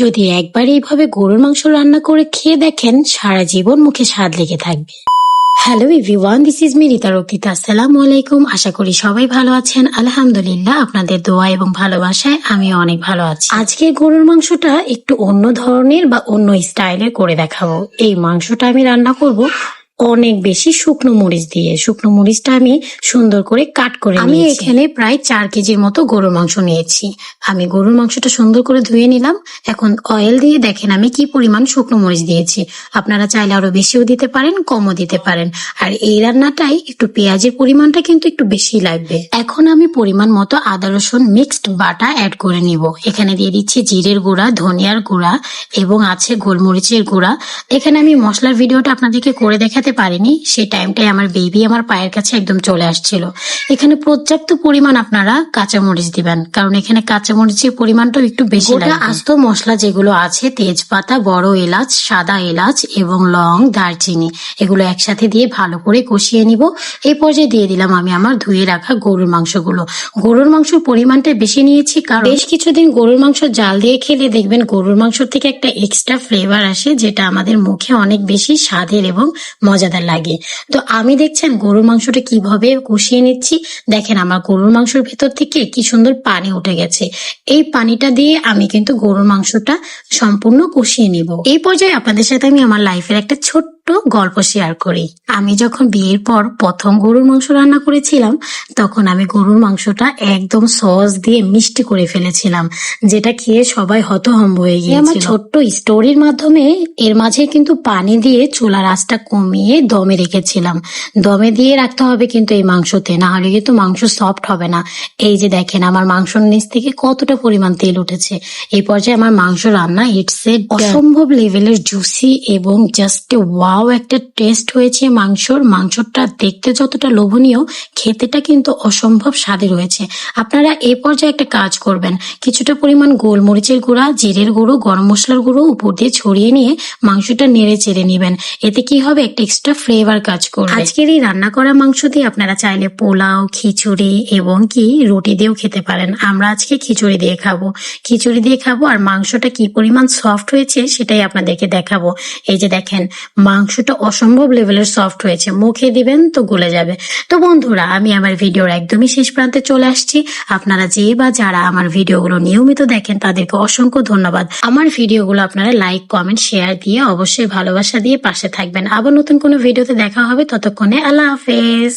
যদি একবার এইভাবে গরুর মাংস রান্না করে খেয়ে দেখেন, সারা জীবন মুখে স্বাদ লেগে থাকবে। Hello everyone, this is me Rita Rakshita. আসসালামু আলাইকুম। আশা করি সবাই ভালো আছেন। আলহামদুলিল্লাহ, আপনাদের দোয়া এবং ভালোবাসায় আমিও অনেক ভালো আছি। আজকে গরুর মাংসটা একটু অন্য ধরনের বা অন্য স্টাইলের করে দেখাবো। এই মাংসটা আমি রান্না করব অনেক বেশি শুকনো মরিচ দিয়ে। শুকনো মরিচটা আমি সুন্দর করে কাট করে আমি এখানে প্রায় 4 কেজির মতো গরুর মাংস নিয়েছি। আমি গরুর মাংসটা সুন্দর করে ধুয়ে নিলাম। এখন অয়েল দিয়ে দেখেন আমি কি পরিমাণ শুকনো মরিচ দিয়েছি। আপনারা চাইলে আরো বেশিও দিতে পারেন, কমও দিতে পারেন। আর এই রান্নাটাই একটু পেঁয়াজের পরিমাণটা কিন্তু একটু বেশি লাগবে। এখন আমি পরিমাণ মতো আদা রসুন মিক্সড বাটা অ্যাড করে নিব। এখানে দিয়ে দিচ্ছি জিরের গুঁড়া, ধনিয়ার গুঁড়া এবং আছে গোলমরিচের গুঁড়া। এখানে আমি মশলার ভিডিওটা আপনাদেরকে করে দেখাতে পারিনি, সেই টাইমটাই আমার বেবি আমার পায়ের কাছে একদম চলে আসছিল। এখানে পর্যাপ্ত পরিমাণ আপনারা কাঁচামরিচ দিবেন, কারণ এখানে কাঁচামরিচের পরিমাণটাও একটু বেশি লাগবে। আস্ত মশলা যেগুলো আছে, তেজপাতা, বড় এলাচ, সাদা এলাচ এবং লং, দারচিনি, এগুলো একসাথে দিয়ে ভালো করে কষিয়ে নিব। এই পর্যায়ে দিয়ে দিলাম আমি আমার ধুয়ে রাখা গরুর মাংসগুলো। গরুর মাংসের পরিমাণটা বেশি নিয়েছি, কারণ বেশ কিছুদিন গরুর মাংস জাল দিয়ে খেলে দেখবেন গরুর মাংসর থেকে একটা এক্সট্রা ফ্লেভার আসে, যেটা আমাদের মুখে অনেক বেশি স্বাদের এবং মজাদার লাগে। তো আমি দেখছেন গরুর মাংসটা কিভাবে কষিয়ে নিচ্ছি। দেখেন আমার গরুর মাংসের ভেতর থেকে কি সুন্দর পানি উঠে গেছে। এই পানিটা দিয়ে আমি কিন্তু গরুর মাংসটা সম্পূর্ণ কষিয়ে নিব। এই পর্যায়ে আপনাদের সাথে আমি আমার লাইফের একটা ছোট্ট গল্প শেয়ার করি। আমি যখন বিয়ের পর প্রথম গরুর মাংস রান্না করেছিলাম, তখন আমি গরুর মাংসটা একদম সস দিয়ে মিষ্টি করে ফেলেছিলাম, যেটা খেয়ে সবাই হতভম্ব হয়ে গিয়েছিল। আমার ছোট্ট স্টোরির মাধ্যমে এর মাঝে কিন্তু পানি দিয়ে চুলার আঁচটা কমিয়ে দমে রেখেছিলাম। দমে দিয়ে রাখতে হবে কিন্তু এই মাংসতে, না হলে কিন্তু মাংস সফট হবে না। এই যে দেখেন আমার মাংসর নিচ থেকে কতটা পরিমাণ তেল উঠেছে। এই পর্যায়ে আমার মাংস রান্না ইটস এ অসম্ভব লেভেলের জুসি এবং জাস্ট ওয়াও একটা টেস্ট হয়েছে মাংসটা দেখতে যতটা লোভনীয়, খেতেটা কিন্তু অসম্ভব স্বাদের হয়েছে। আপনারা এই পর্যায়ে একটা কাজ করবেন, কিছুটা পরিমাণ গোলমরিচের গুঁড়া, জিরের গুঁড়ো, গরম মশলার গুঁড়ো উপর দিয়ে ছড়িয়ে নিয়ে মাংসটা নেড়ে চেড়ে নিবেন। এতে কি হবে, একটা এক্সট্রা ফ্লেভার কাজ করবে। আজকের এই রান্না করা মাংস দিয়ে আপনারা চাইলে পোলাও, খিচুড়ি এবং কি রুটি দিয়েও খেতে পারেন। আমরা আজকে খিচুড়ি দিয়ে খাবো। আর মাংসটা কি পরিমাণ সফট হয়েছে সেটাই আপনাদেরকে দেখাবো। এই যে দেখেন মাংসটা অসম্ভব লেভেলের সফট হয়েছে, মুখে দিবেন তো গলে যাবে। তো বন্ধুরা, আমি আমার ভিডিওর একদমই শেষ প্রান্তে চলে আসছি। আপনারা যে বা যারা আমার ভিডিওগুলো নিয়মিত দেখেন তাদেরকে অসংখ্য ধন্যবাদ। আমার ভিডিওগুলো আপনারা লাইক, কমেন্ট, শেয়ার দিয়ে অবশ্যই ভালোবাসা দিয়ে পাশে থাকবেন। আবার নতুন কোনো ভিডিওতে দেখা হবে, ততক্ষণে আল্লাহ হাফেজ।